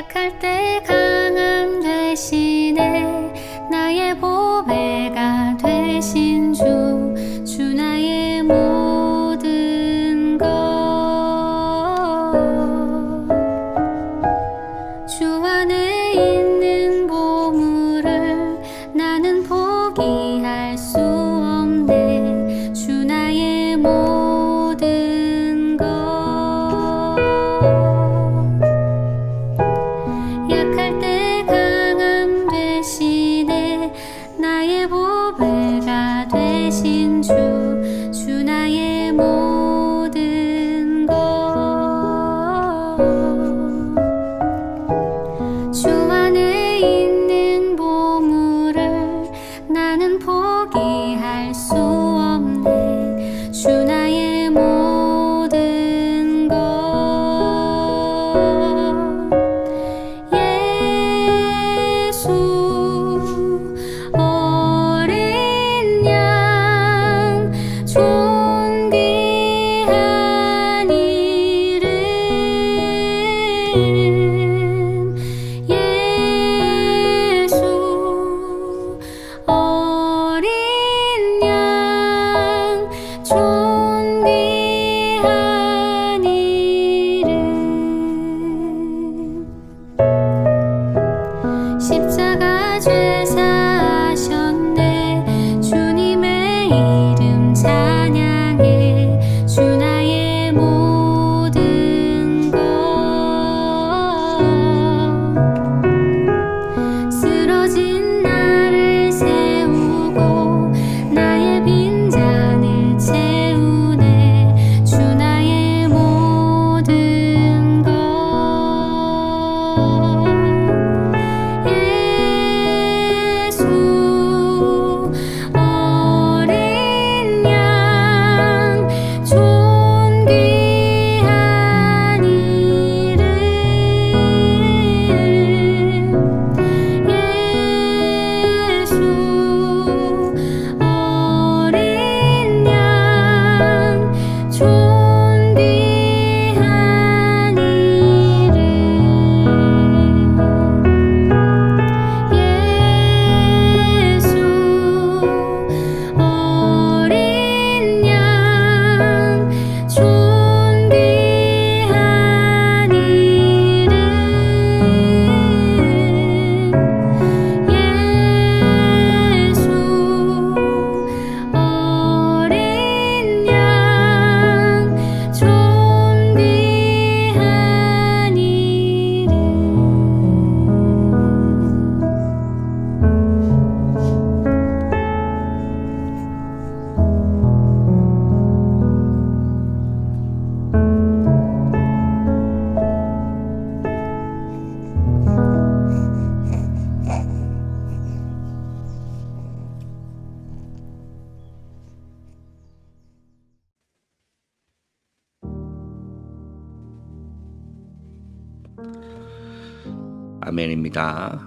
약할 때 강함 되시네. 나의 보배가 되신 주 나의 모든 것. 주 안에 있는 보물을 나는 포기할 수 없네. 주 나의 모든 것. 약할 때 강함 되시네. 나의 보배가 되신 주 나의 모든 것. 주 안에 있는 보물을 나는 포기할 수 없네. 주 나의 모든 것. 예수 어린 양 존귀한 이름. 예수 어린 양 존귀한 이름. 십자가 죄 사하셨네. 주님의 이름 찬양해. 주 나의 모든 것. 쓰러진 나를 세우고 나의 빈잔을 채우네. 주 나의 모든 것. 예수 어린 양 존귀한 이름. 예수 어린 양 존귀한 이름. 예수 어린 양 존귀한 이름. 예수 어린 양 존귀한 이름. 아멘입니다.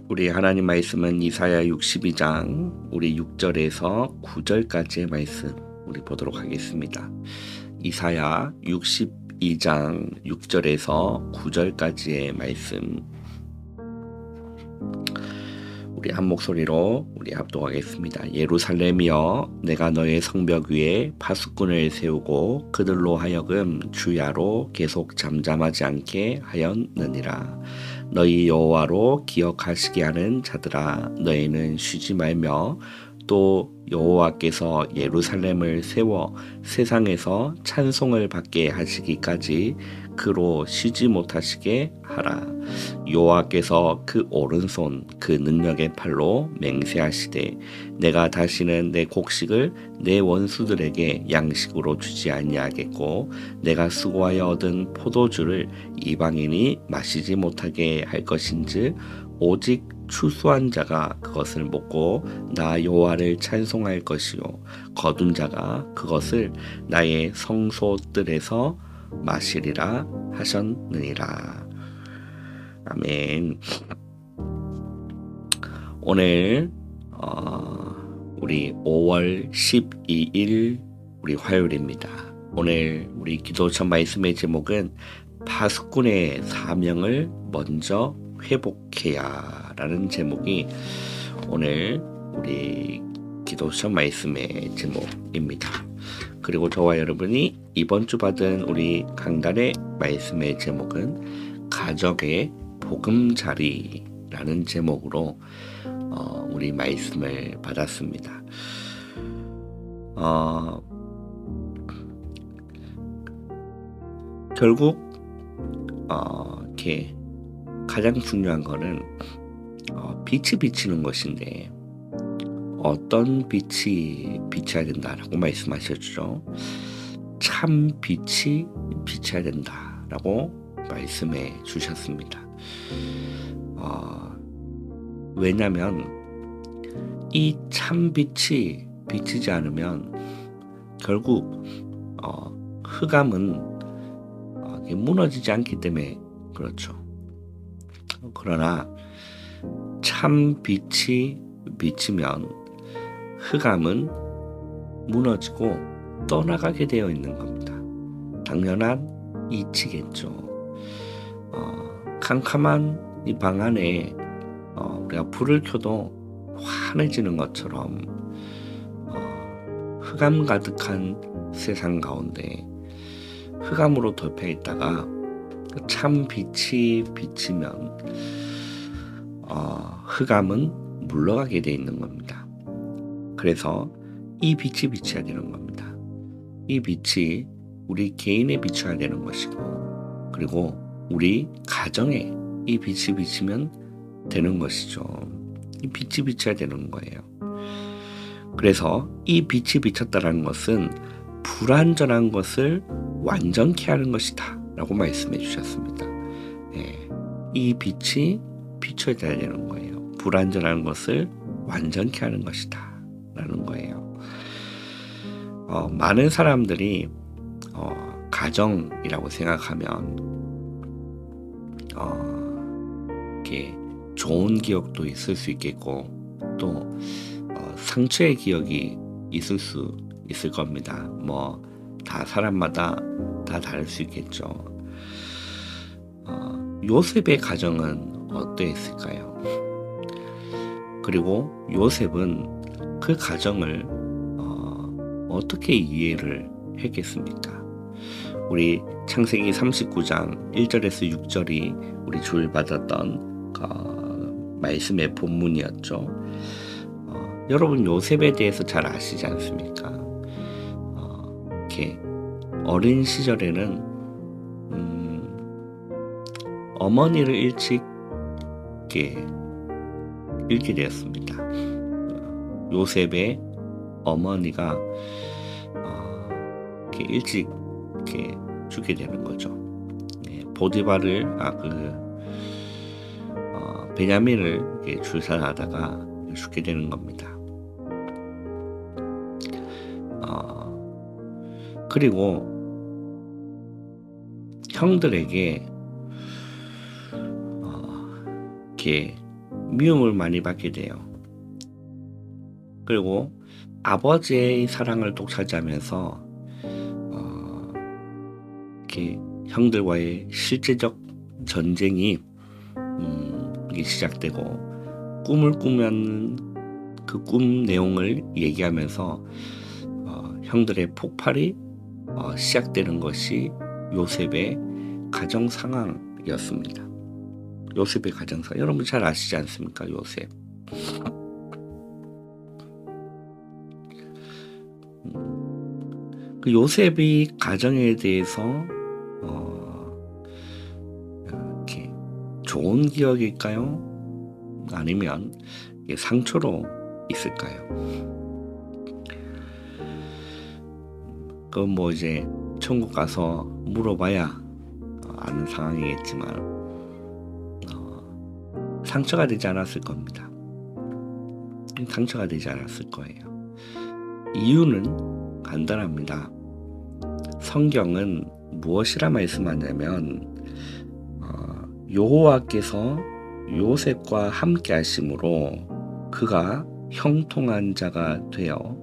우리 하나님 말씀은 이사야 62장 우리 6절에서 9절까지의 말씀 우리 보도록 하겠습니다. 이사야 62장 6절에서 9절까지의 말씀 우리 한 목소리로 우리 합독하겠습니다. 예루살렘이여, 내가 너의 성벽 위에 파수꾼을 세우고 그들로 하여금 주야로 계속 잠잠하지 않게 하였느니라. 너희 여호와로 기억하시게 하는 자들아, 너희는 쉬지 말며 또 여호와께서 예루살렘을 세워 세상에서 찬송을 받게 하시기까지 그로 쉬지 못하시게 하라. 여호와께서 그 오른손 그 능력의 팔로 맹세하시되 내가 다시는 내 곡식을 내 원수들에게 양식으로 주지 아니하겠고 내가 수고하여 얻은 포도주를 이방인이 마시지 못하게 할 것인즉 오직 추수한 자가 그것을 먹고 나 여호와를 찬송할 것이요 거둔 자가 그것을 나의 성소들에서 마시리라 하셨느니라. 아멘. 오늘 우리 5월 12일 우리 화요일입니다. 오늘 우리 기도처 말씀의 제목은 파수꾼의 사명을 먼저 회복해야 라는 제목이 오늘 우리 기도 시험 말씀의 제목입니다. 그리고 저와 여러분이 이번 주 받은 우리 강단의 말씀의 제목은 가족의 보금자리라는 제목으로 우리 말씀을 받았습니다. 결국 이렇게 가장 중요한 거는 빛이 비치는 것인데 어떤 빛이 비쳐야 된다라고 말씀하셨죠. 참 빛이 비쳐야 된다라고 말씀해 주셨습니다. 왜냐하면 이 참 빛이 비치지 않으면 결국 흑암은 무너지지 않기 때문에 그렇죠. 그러나 참 빛이 비치면 흑암은 무너지고 떠나가게 되어 있는 겁니다. 당연한 이치겠죠. 캄캄한 이 방 안에 우리가 불을 켜도 환해지는 것처럼 흑암 가득한 세상 가운데 흑암으로 덮여 있다가 참 빛이 비치면 흑암은 물러가게 되어 있는 겁니다. 그래서 이 빛이 비쳐야 되는 겁니다. 이 빛이 우리 개인에 비춰야 되는 것이고, 그리고 우리 가정에 이 빛이 비치면 되는 것이죠. 이 빛이 비쳐야 되는 거예요. 그래서 이 빛이 비쳤다는 것은 불완전한 것을 완전케 하는 것이다 라고 말씀해 주셨습니다. 이 빛이 비춰야 되는 거예요. 불완전한 것을 완전케 하는 것이다 라는 거예요. 많은 사람들이 가정이라고 생각하면 이렇게 좋은 기억도 있을 수 있겠고 또 상처의 기억이 있을 겁니다. 다 사람마다 다 다를 수 있겠죠. 요셉의 가정은 어떠했을까요? 그리고 요셉은 그 가정을 어떻게 이해를 했겠습니까? 우리 창세기 39장 1절에서 6절이 우리 주일 받았던 말씀의 본문이었죠. 여러분 요셉에 대해서 잘 아시지 않습니까? 이렇게 어린 시절에는 어머니를 일찍 이렇게 잃게 되었습니다. 요셉의 어머니가 이렇게 일찍 이렇게 죽게 되는 거죠. 보디발을 베냐민을 이렇게 출산하다가 죽게 되는 겁니다. 그리고 형들에게 이렇게 미움을 많이 받게 돼요. 그리고 아버지의 사랑을 독차지하면서 이렇게 형들과의 실제적 전쟁이 시작되고 꿈을 꾸면 그 꿈 내용을 얘기하면서 형들의 폭발이 시작되는 것이 요셉의 가정 상황이었습니다. 요셉의 가정 상황 여러분 잘 아시지 않습니까? 요셉. 그 요셉의 가정에 대해서 이렇게 좋은 기억일까요? 아니면 상처로 있을까요? 그건 이제 천국 가서 물어봐야 아는 상황이겠지만 상처가 되지 않았을 겁니다. 상처가 되지 않았을 거예요. 이유는 간단합니다. 성경은 무엇이라 말씀하냐면 여호와께서 요셉과 함께 하심으로 그가 형통한 자가 되어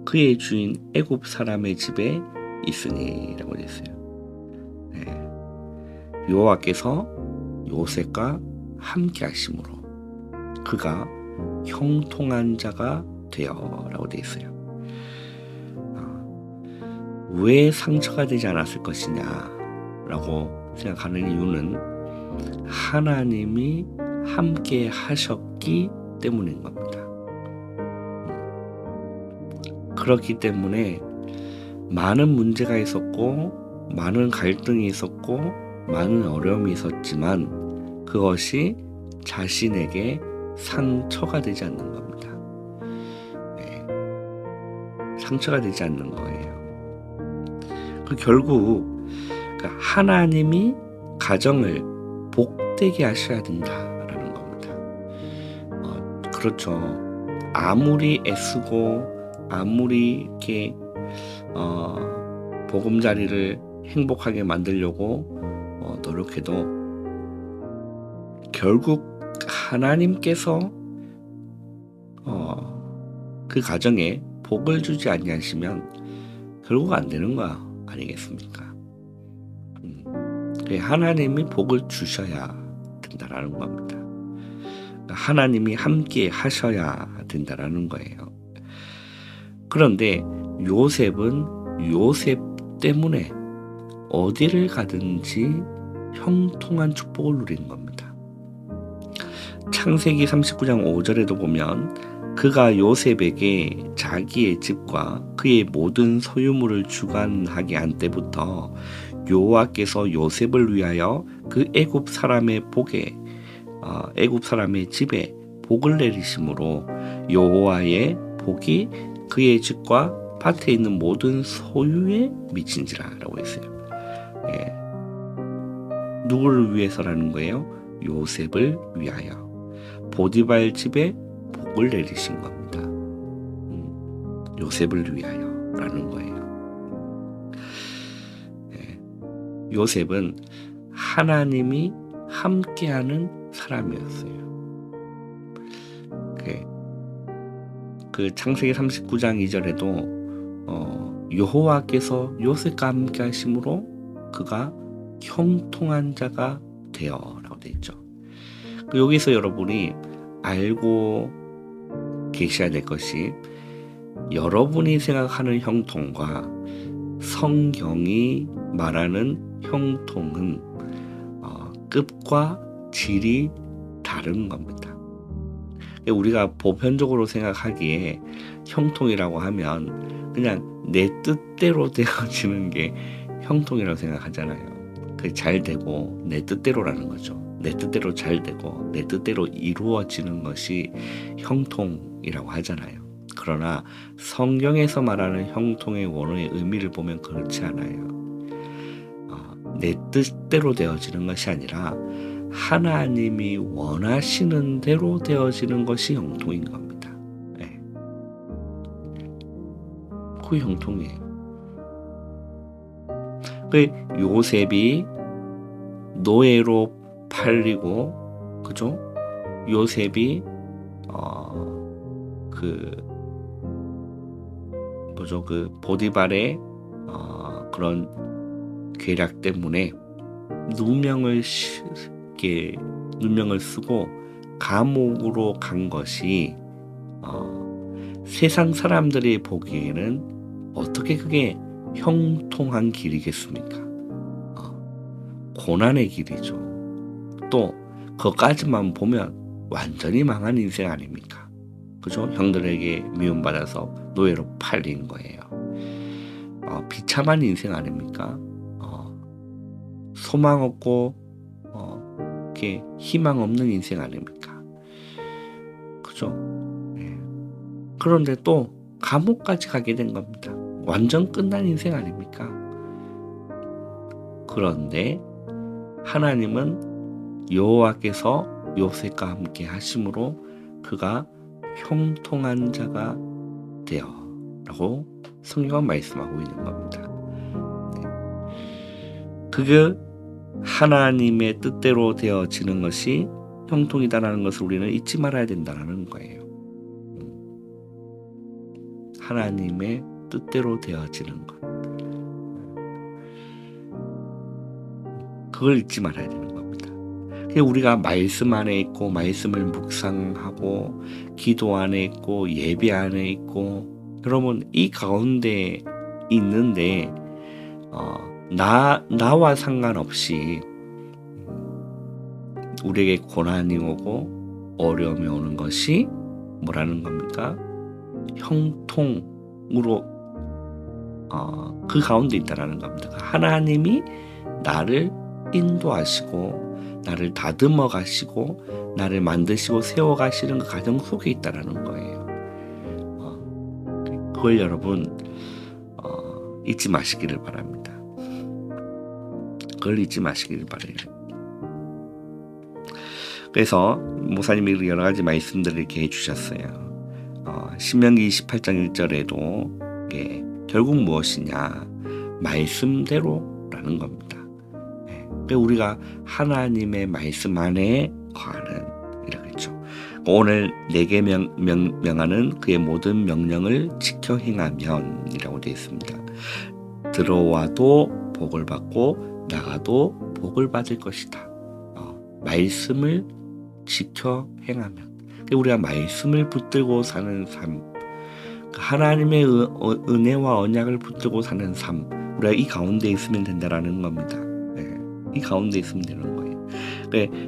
그의 주인 애굽 사람의 집에 있으니 라고 했어요. 여호와께서 요셉과 함께 하심으로 그가 형통한 자가 되어라고 되어 있어요. 왜 상처가 되지 않았을 것이냐라고 생각하는 이유는 하나님이 함께 하셨기 때문인 겁니다. 그렇기 때문에 많은 문제가 있었고 많은 갈등이 있었고 많은 어려움이 있었지만 그것이 자신에게 상처가 되지 않는 겁니다. 네. 상처가 되지 않는 거예요. 결국 하나님이 가정을 복되게 하셔야 된다라는 겁니다. 그렇죠. 아무리 애쓰고 아무리 이렇게 보금자리를 행복하게 만들려고 노력해도 결국 하나님께서 그 가정에 복을 주지 아니하시면 결국 안 되는 거 아니겠습니까? 하나님이 복을 주셔야 된다라는 겁니다. 하나님이 함께 하셔야 된다라는 거예요. 그런데 요셉은 요셉 때문에 어디를 가든지 형통한 축복을 누리는 겁니다. 창세기 39장 5절에도 보면 그가 요셉에게 자기의 집과 그의 모든 소유물을 주관하게 한 때부터 여호와께서 요셉을 위하여 그 애굽 사람의 집에 복을 내리심으로 여호와의 복이 그의 집과 밭에 있는 모든 소유에 미친지라라고 했어요. 예. 누구를 위해서라는 거예요? 요셉을 위하여. 보디발 집에 복을 내리신 겁니다. 요셉을 위하여라는 거예요. 예. 요셉은 하나님이 함께하는 사람이었어요. 그 창세기 39장 2절에도 여호와께서 요셉과 함께 하심으로 그가 형통한 자가 되어라고 되어 있죠. 여기서 여러분이 알고 계셔야 될 것이 여러분이 생각하는 형통과 성경이 말하는 형통은 급과 질이 다른 겁니다. 우리가 보편적으로 생각하기에 형통이라고 하면 그냥 내 뜻대로 되어지는 게 형통이라고 생각하잖아요. 그게 잘 되고 내 뜻대로라는 거죠. 내 뜻대로 잘 되고 내 뜻대로 이루어지는 것이 형통이라고 하잖아요. 그러나 성경에서 말하는 형통의 원어의 의미를 보면 그렇지 않아요. 내 뜻대로 되어지는 것이 아니라 하나님이 원하시는 대로 되어지는 것이 형통인 겁니다. 네. 그 형통이에요. 요셉이 노예로 팔리고, 그죠? 요셉이 보디발의 그런 괴략 때문에 누명을 쓰고 감옥으로 간 것이 세상 사람들이 보기에는 어떻게 그게 형통한 길이겠습니까? 고난의 길이죠. 또 그것까지만 보면 완전히 망한 인생 아닙니까? 그죠? 형들에게 미움받아서 노예로 팔린 거예요. 비참한 인생 아닙니까? 소망 없고 이렇게 희망 없는 인생 아닙니까? 그죠? 네. 그런데 또 감옥까지 가게 된 겁니다. 완전 끝난 인생 아닙니까? 그런데 하나님은 여호와께서 요셉과 함께 하심으로 그가 형통한 자가 되어라고 성경은 말씀하고 있는 겁니다. 그게 하나님의 뜻대로 되어지는 것이 형통이다라는 것을 우리는 잊지 말아야 된다는 거예요. 하나님의 뜻대로 되어지는 것. 그걸 잊지 말아야 되는 겁니다. 우리가 말씀 안에 있고 말씀을 묵상하고 기도 안에 있고 예배 안에 있고 여러분 이 가운데 있는데 나와 상관없이 우리에게 고난이 오고 어려움이 오는 것이 뭐라는 겁니까? 형통으로 그 가운데 있다라는 겁니다. 하나님이 나를 인도하시고 나를 다듬어 가시고 나를 만드시고 세워 가시는 그 과정 속에 있다라는 거예요. 그걸 여러분 잊지 마시기를 바랍니다. 그걸 잊지 마시기를 바라요. 그래서 목사님이 여러 가지 말씀들을 이렇게 해주셨어요. 신명기 28장 1절에도 이게 결국 무엇이냐? 말씀대로라는 겁니다. 우리가 하나님의 말씀 안에 거하는 이라겠죠. 오늘 내게 명하는 그의 모든 명령을 지켜 행하면이라고 되어 있습니다. 들어와도 복을 받고 나가도 복을 받을 것이다. 말씀을 지켜 행하면 우리가 말씀을 붙들고 사는 삶, 하나님의 은혜와 언약을 붙들고 사는 삶, 우리가 이 가운데 있으면 된다라는 겁니다. 이 가운데 있으면 되는 거예요.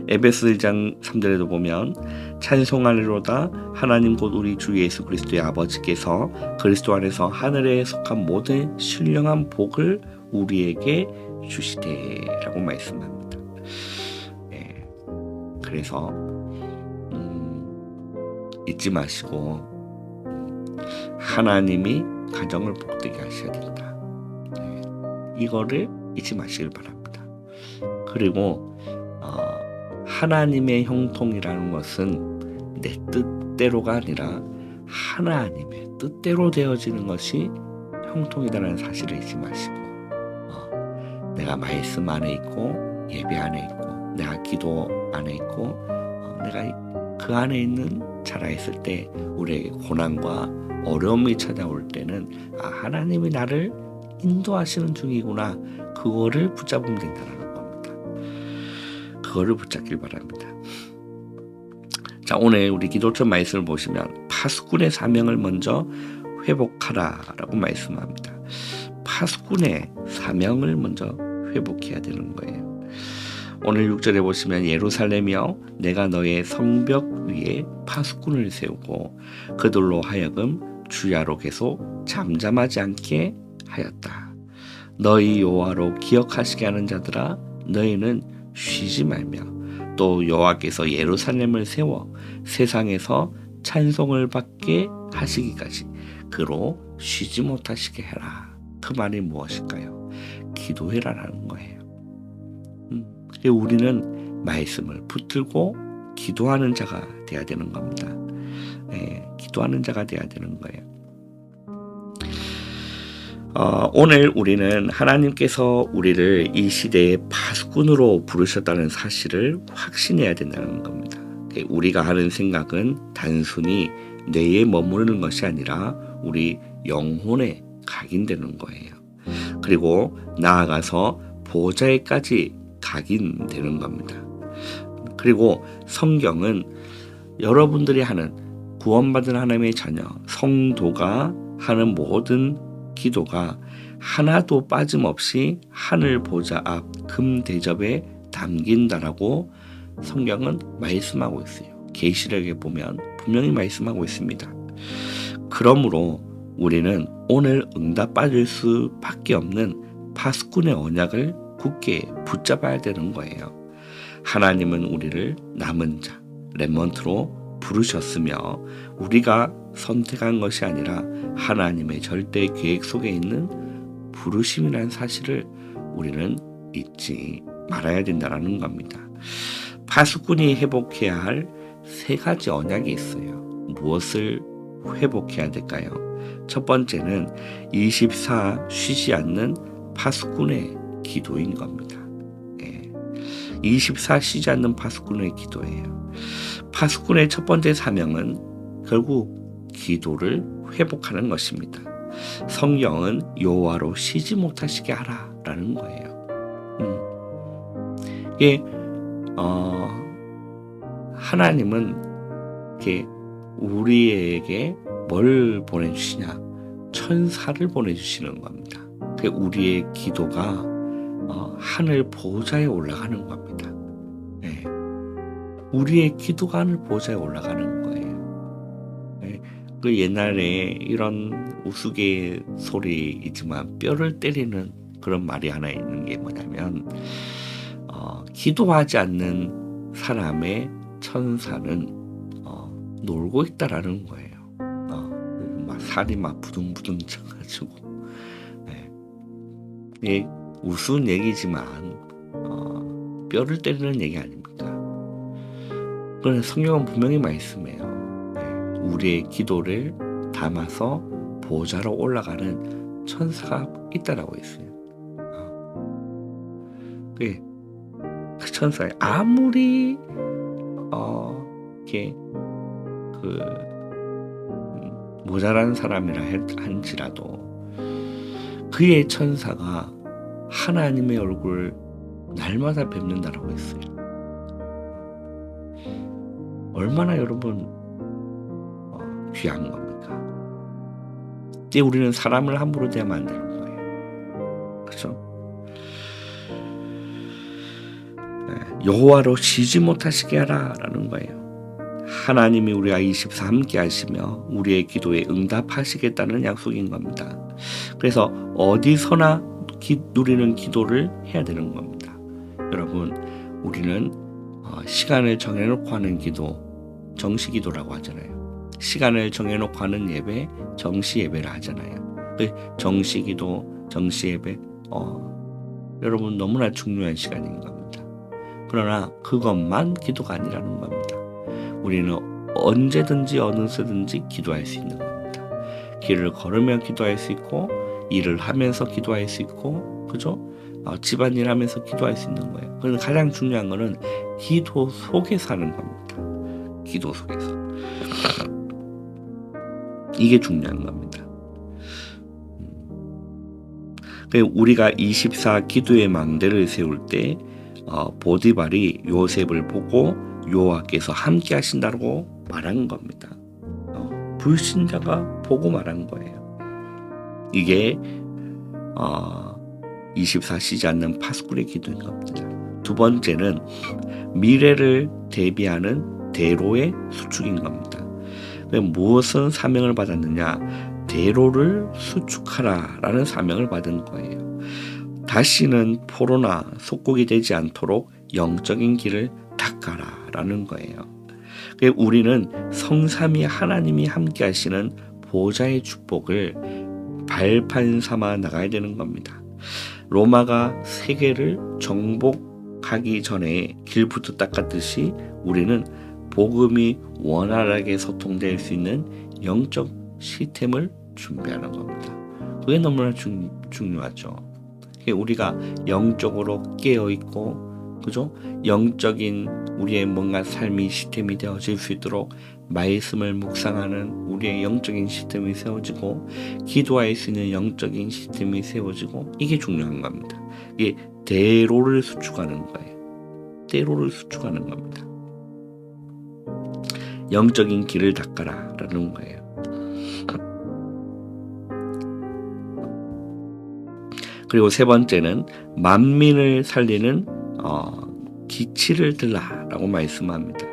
에베소 1장 3절에도 보면 찬송하리로다 하나님 곧 우리 주 예수 그리스도의 아버지께서 그리스도 안에서 하늘에 속한 모든 신령한 복을 우리에게 주시되라고 말씀합니다. 그래서 잊지 마시고 하나님이 가정을 복되게 하셔야 된다. 이거를 잊지 마시길 바랍니다. 그리고 하나님의 형통이라는 것은 내 뜻대로가 아니라 하나님의 뜻대로 되어지는 것이 형통이다라는 사실을 잊지 마시고 내가 말씀 안에 있고 예배 안에 있고 내가 기도 안에 있고 내가 그 안에 있는 자라 있을 때 우리에게 고난과 어려움이 찾아올 때는 하나님이 나를 인도하시는 중이구나. 그거를 붙잡으면 된다는 겁니다. 그거를 붙잡길 바랍니다. 자, 오늘 우리 기도처 말씀을 보시면 파수꾼의 사명을 먼저 회복하라라고 말씀합니다. 파수꾼의 사명을 먼저 회복해야 되는 거예요. 오늘 6절에 보시면 예루살렘이여 내가 너의 성벽 위에 파수꾼을 세우고 그들로 하여금 주야로 계속 잠잠하지 않게 하였다. 너희 여호와로 기억하시게 하는 자들아 너희는 쉬지 말며 또 여호와께서 예루살렘을 세워 세상에서 찬송을 받게 하시기까지 그로 쉬지 못하시게 해라. 그 말이 무엇일까요? 기도해라라는 거예요. 우리는 말씀을 붙들고 기도하는 자가 되어야 되는 겁니다. 기도하는 자가 되어야 되는 거예요. 오늘 우리는 하나님께서 우리를 이 시대의 파수꾼으로 부르셨다는 사실을 확신해야 된다는 겁니다. 우리가 하는 생각은 단순히 뇌에 머무르는 것이 아니라 우리 영혼에 각인되는 거예요. 그리고 나아가서 보좌에까지 각인되는 겁니다. 그리고 성경은 여러분들이 하는 구원받은 하나님의 자녀, 성도가 하는 모든 기도가 하나도 빠짐없이 하늘 보좌 앞 금 대접에 담긴다라고 성경은 말씀하고 있어요. 계시록에 보면 분명히 말씀하고 있습니다. 그러므로 우리는 오늘 응답받을 수밖에 없는 파수꾼의 언약을 굳게 붙잡아야 되는 거예요. 하나님은 우리를 남은 자, 렘넌트로 부르셨으며 우리가 선택한 것이 아니라 하나님의 절대 계획 속에 있는 부르심이라는 사실을 우리는 잊지 말아야 된다는 겁니다. 파수꾼이 회복해야 할 세 가지 언약이 있어요. 무엇을 회복해야 될까요? 첫 번째는 24 쉬지 않는 파수꾼의 기도인 겁니다. 24 쉬지 않는 파수꾼의 기도예요. 파수꾼의 첫 번째 사명은 결국 기도를 회복하는 것입니다. 성경은 여호와로 쉬지 못하시게 하라라는 거예요. 이게 하나님은 이렇게 우리에게 뭘 보내주시냐? 천사를 보내주시는 겁니다. 우리의 기도가 하늘 보좌에 올라가는 겁니다. 네. 우리의 기도가 하늘 보좌에 올라가는 거예요. 네. 그 옛날에 이런 우스갯소리이지만 뼈를 때리는 그런 말이 하나 있는 게 뭐냐면 기도하지 않는 사람의 천사는 놀고 있다라는 거예요. 막 살이 막 부둥부둥 쳐가지고. 네. 이게 우스운 얘기지만 뼈를 때리는 얘기 아닙니까? 그러나 성경은 분명히 말씀해요. 네. 우리의 기도를 담아서 보좌로 올라가는 천사가 있다라고 했어요. 그 천사에 아무리 이렇게 모자란 사람이라 한지라도 그의 천사가 하나님의 얼굴을 날마다 뵙는다라고 했어요. 얼마나 여러분 귀한 겁니까? 이제 우리는 사람을 함부로 대하면 안 되는 거예요. 그렇죠? 여호와로 쉬지 못하시게 하라라는 거예요. 하나님이 우리와 24 함께 하시며 우리의 기도에 응답하시겠다는 약속인 겁니다. 그래서 어디서나 누리는 기도를 해야 되는 겁니다. 여러분, 우리는 시간을 정해놓고 하는 기도, 정시기도라고 하잖아요. 시간을 정해놓고 하는 예배, 정시예배라 하잖아요. 정시기도, 정시예배, 여러분 너무나 중요한 시간인 겁니다. 그러나 그것만 기도가 아니라는 겁니다. 우리는 언제든지 어느 때든지 기도할 수 있는 겁니다. 길을 걸으며 기도할 수 있고, 일을 하면서 기도할 수 있고, 그죠? 집안일 하면서 기도할 수 있는 거예요. 그래서 가장 중요한 거는 기도 속에서 하는 겁니다. 기도 속에서. 이게 중요한 겁니다. 우리가 24 기도의 망대를 세울 때 보디발이 요셉을 보고 여호와께서 함께 하신다고 말한 겁니다. 불신자가 보고 말한 거예요. 이게 24 쉬지 않는 파수꾼의 기도인 겁니다. 두 번째는 미래를 대비하는 대로의 수축인 겁니다. 무엇은 사명을 받았느냐? 대로를 수축하라라는 사명을 받은 거예요. 다시는 포로나 속국이 되지 않도록 영적인 길을 닦아라라는 거예요. 우리는 성삼위 하나님이 함께 하시는 보좌의 축복을 발판 삼아 나가야 되는 겁니다. 로마가 세계를 정복하기 전에 길부터 닦았듯이 우리는 복음이 원활하게 소통될 수 있는 영적 시스템을 준비하는 겁니다. 그게 너무나 중요하죠. 우리가 영적으로 깨어있고, 그죠? 영적인 우리의 뭔가 삶이 시스템이 되어질 수 있도록 말씀을 묵상하는 우리의 영적인 시스템이 세워지고, 기도할 수 있는 영적인 시스템이 세워지고, 이게 중요한 겁니다. 이게 대로를 수축하는 거예요. 대로를 수축하는 겁니다. 영적인 길을 닦아라라는 거예요. 그리고 세 번째는 만민을 살리는 기치를 들라라고 말씀합니다.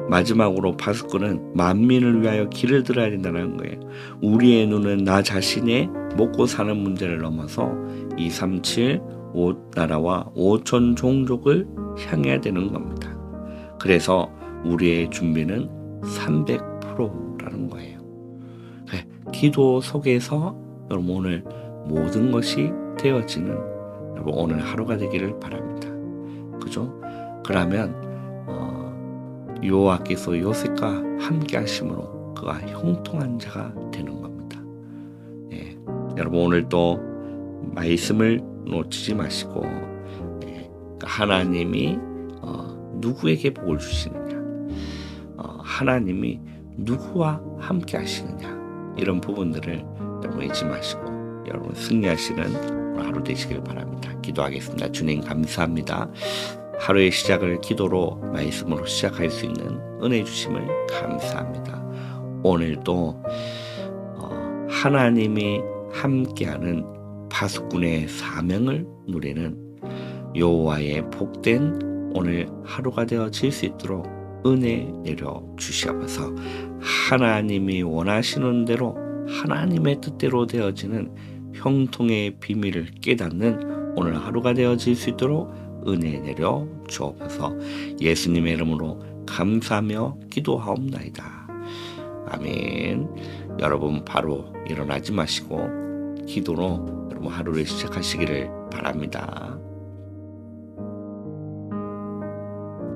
마지막으로 파수꾼은 만민을 위하여 길을 들어야 된다는 거예요. 우리의 눈은 나 자신의 먹고 사는 문제를 넘어서 237 나라와 5천 종족을 향해야 되는 겁니다. 그래서 우리의 준비는 300%라는 거예요. 기도 속에서 여러분 오늘 모든 것이 되어지는 여러분 오늘 하루가 되기를 바랍니다. 그죠? 그러면 여호와께서 요셉과 함께 하심으로 그가 형통한 자가 되는 겁니다. 여러분 오늘 또 말씀을 놓치지 마시고 하나님이 누구에게 복을 주시느냐, 하나님이 누구와 함께 하시느냐, 이런 부분들을 여러분 잊지 마시고 여러분 승리하시는 하루 되시길 바랍니다. 기도하겠습니다. 주님 감사합니다. 하루의 시작을 기도로 말씀으로 시작할 수 있는 은혜 주심을 감사합니다. 오늘도 하나님이 함께하는 파수꾼의 사명을 누리는 여호와의 복된 오늘 하루가 되어질 수 있도록 은혜 내려 주시옵소서. 하나님이 원하시는 대로 하나님의 뜻대로 되어지는 형통의 비밀을 깨닫는 오늘 하루가 되어질 수 있도록 은혜 내려 주옵소서. 예수님의 이름으로 감사하며 기도하옵나이다. 아멘. 여러분 바로 일어나지 마시고 기도로 여러분 하루를 시작하시기를 바랍니다.